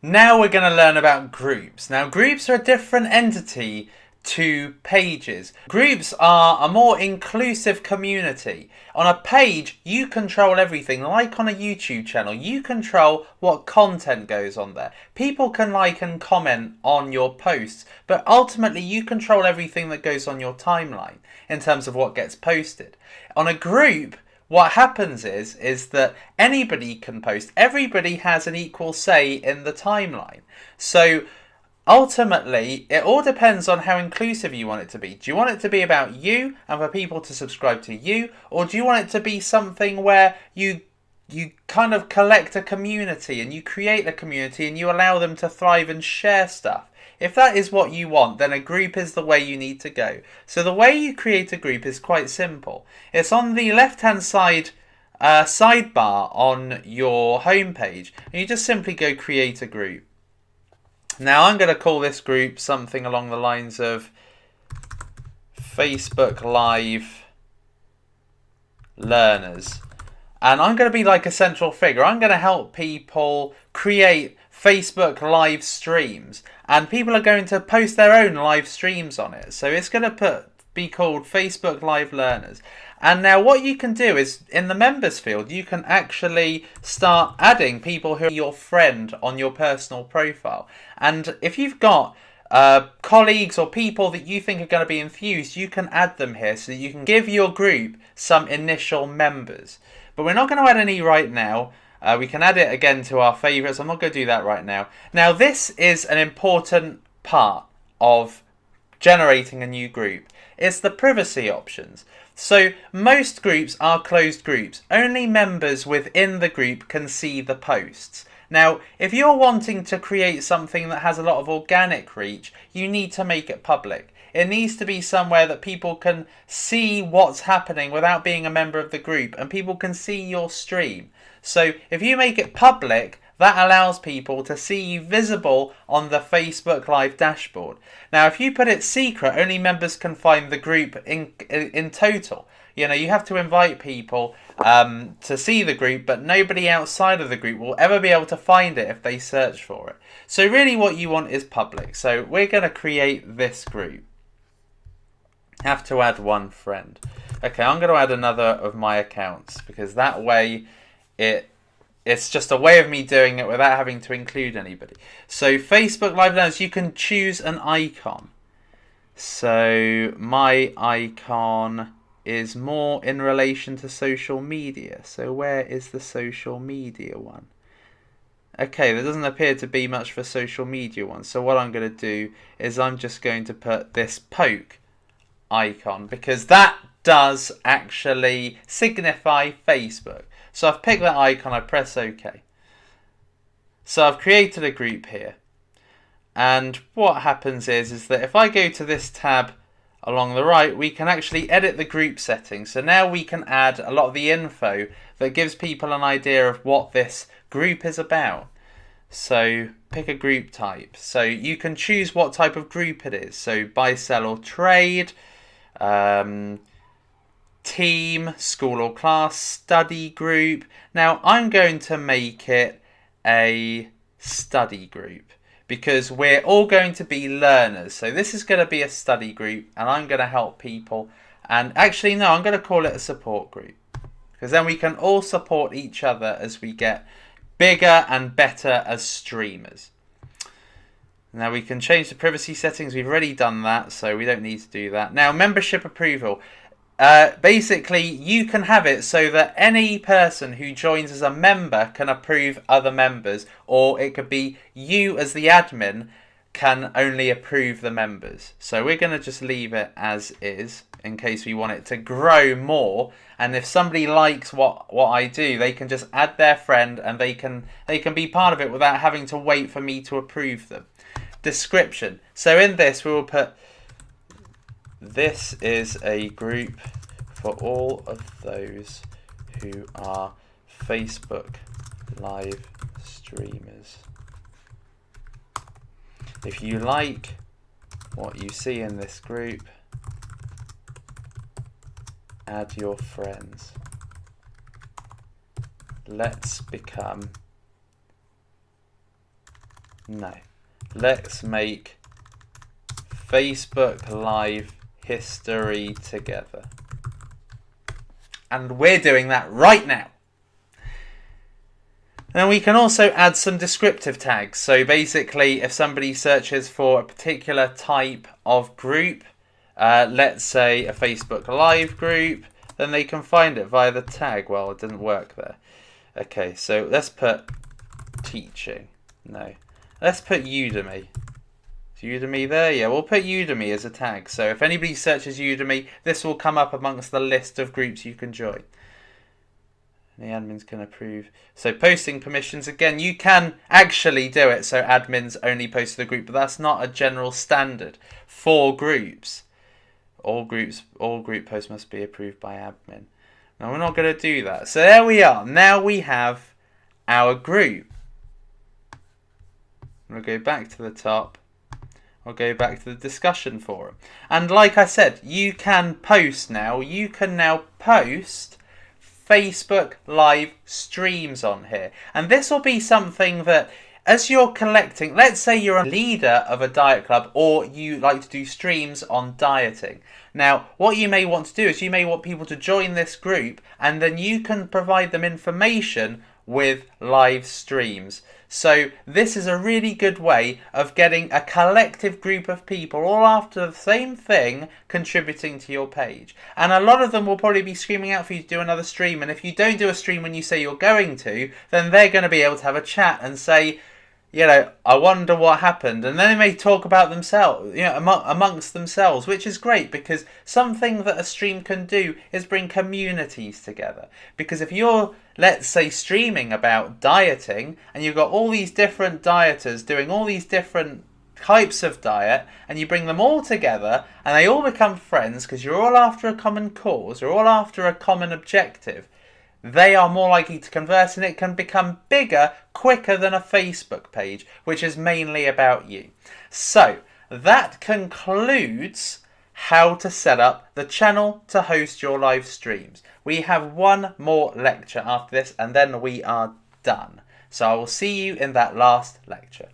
Now we're going to learn about groups. Now, groups are a different entity to pages. Groups are a more inclusive community. On a page, you control everything. Like on a YouTube channel, you control what content goes on there. People can like and comment on your posts, but ultimately you control everything that goes on your timeline in terms of what gets posted. On a group, what happens is that anybody can post. Everybody has an equal say in the timeline. So ultimately, it all depends on how inclusive you want it to be. Do you want it to be about you and for people to subscribe to you, or do you want it to be something where you kind of collect a community and you create a community and you allow them to thrive and share stuff? If that is what you want, then a group is the way you need to go. So the way you create a group is quite simple. It's on the left-hand side sidebar on your homepage, and you just simply go create a group. Now I'm going to call this group something along the lines of Facebook Live Learners. And I'm going to be like a central figure. I'm going to help people create Facebook live streams, and people are going to post their own live streams on it. So it's going to be called Facebook Live Learners. And now what you can do is, in the members field, you can actually start adding people who are your friend on your personal profile. And if you've got colleagues or people that you think are going to be enthused, you can add them here so that you can give your group some initial members. But we're not going to add any right now. We can add it again to our favourites. I'm not going to do that right now. Now, this is an important part of generating a new group. It's the privacy options. So most groups are closed groups. Only members within the group can see the posts. Now, if you're wanting to create something that has a lot of organic reach, you need to make it public. It needs to be somewhere that people can see what's happening without being a member of the group, and people can see your stream. So if you make it public, that allows people to see you visible on the Facebook Live dashboard. Now, if you put it secret, only members can find the group in total. You know, you have to invite people to see the group, but nobody outside of the group will ever be able to find it if they search for it. So really what you want is public. So we're going to create this group. Have to add one friend. Okay, I'm going to add another of my accounts, because that way it's just a way of me doing it without having to include anybody. So Facebook Live Learners, you can choose an icon. So my icon is more in relation to social media. So where is the social media one? Okay, there doesn't appear to be much for social media one. So what I'm going to do is I'm just going to put this poke icon, because that does actually signify Facebook. So I've picked that icon, I press OK. So I've created a group here. And what happens is that if I go to this tab along the right, we can actually edit the group settings. So now we can add a lot of the info that gives people an idea of what this group is about. So pick a group type. So you can choose what type of group it is. So buy, sell or trade, team, school or class, study group. Now I'm going to make it a study group, because we're all going to be learners. So this is going to be a study group, and I'm going to help people. And actually, no, I'm going to call it a support group, because then we can all support each other as we get bigger and better as streamers. Now we can change the privacy settings. We've already done that, so we don't need to do that. Now, membership approval. Basically, you can have it so that any person who joins as a member can approve other members, or it could be you as the admin can only approve the members. So we're going to just leave it as is in case we want it to grow more. And if somebody likes what I do, they can just add their friend and they can be part of it without having to wait for me to approve them. Description. So in this we will put, this is a group for all of those who are Facebook live streamers. If you like what you see in this group, add your friends. Let's become No. Let's make Facebook Live history together. And we're doing that right now. Then we can also add some descriptive tags. So basically, if somebody searches for a particular type of group, let's say a Facebook Live group, then they can find it via the tag. Well, it didn't work there. Okay, so let's put teaching. No. Let's put Udemy. Is Udemy there? Yeah, we'll put Udemy as a tag. So if anybody searches Udemy, this will come up amongst the list of groups you can join. The admins can approve. So posting permissions, again, you can actually do it so admins only post to the group, but that's not a general standard for groups. All group posts must be approved by admin. Now we're not going to do that. So there we are. Now we have our group. We'll go back to the top. I'll go back to the discussion forum. And like I said, you can post now. You can now post Facebook Live streams on here. And this will be something that, as you're collecting, let's say you're a leader of a diet club or you like to do streams on dieting. Now, what you may want to do is you may want people to join this group and then you can provide them information with live streams. So this is a really good way of getting a collective group of people all after the same thing contributing to your page. And a lot of them will probably be screaming out for you to do another stream. And if you don't do a stream when you say you're going to, then they're going to be able to have a chat and say, you know, I wonder what happened. And then they may talk about themselves, you know, amongst themselves, which is great because something that a stream can do is bring communities together. Because if you're, let's say, streaming about dieting and you've got all these different dieters doing all these different types of diet and you bring them all together and they all become friends because you're all after a common cause, you're all after a common objective, they are more likely to convert and it can become bigger quicker than a Facebook page, which is mainly about you. So that concludes how to set up the channel to host your live streams. We have one more lecture after this and then we are done. So I will see you in that last lecture.